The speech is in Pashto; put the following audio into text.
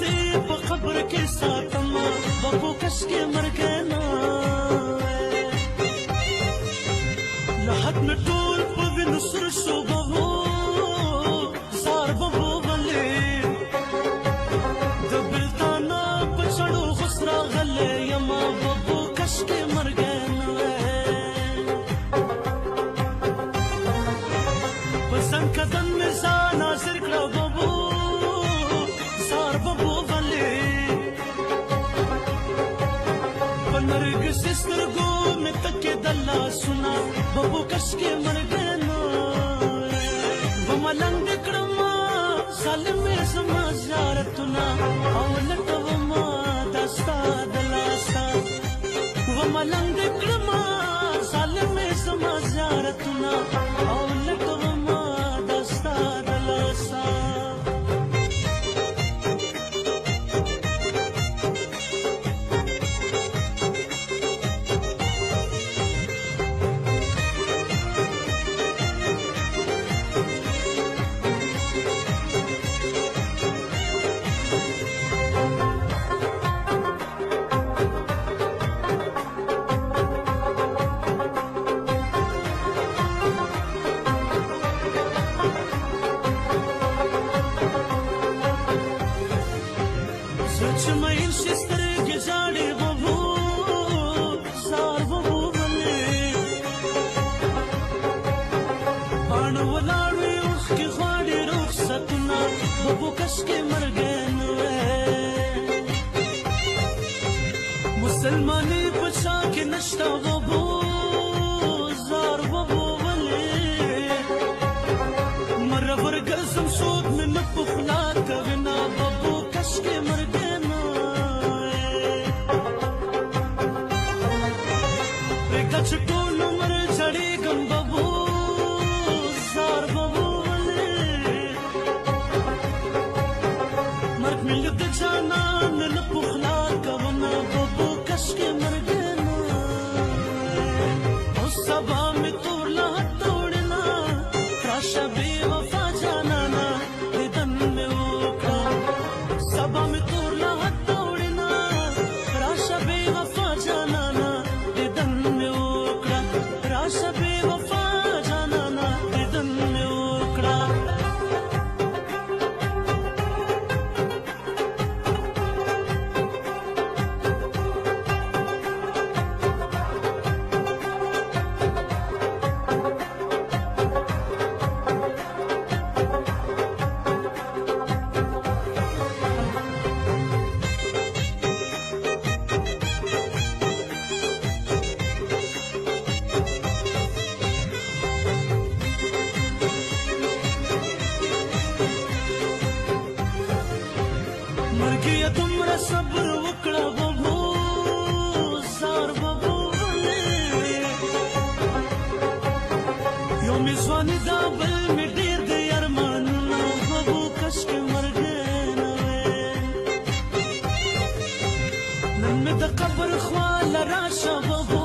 دې په قبر کې ساتم ببو کش کې مرګنا له حد مې ټول په وینو سر شو ببو زار ببو غلې د بلتانا په چړو خسرا غلې یما ببو کش کې مرګنا پسند کدن مې ځان حاضر کړه ببو زار ببو غلې نرګس سترګو مې تکې د لاسونه ببو کش کې مرګنا وملنګ کړم سالم زما زیارتونه او لټوم دستا د لاسه وملنګ کړم سالم زما زیارتونه او لټوم دستا د لاسه چې مې سترګې ژاړې ببو زار ببو غلې پاڼه ولاړ وي اوښکې غواړي رخصتونه ببو کش کې مرګنا مسلمانې په چا کې نشته ببو زار ببو غلې مرور ګرځم سود مې نه په خوله کوینه ببو کش کې مرګنا چې ټول عمر چړېږم ببو زار ببو غلې مرګ مې له د جانان نه په خوله کومه ببو کش کې مرګنا اوس سبا مې تور له حده وړنه راشه بې وفا جانانه دیدن مې وکړه سبا مې تور له حده وړنه راشه بې وفا جانانه دیدن مې راشه بې وفا جانانه دیدن مې وکړه مرګیه دومره صبر وکړه ببو زار ببو غلې یو مې ځواني دا بل مې ډېر دی ارمانونه ببو کش کې مرګنا نن مې د قبر خواله راشه ببو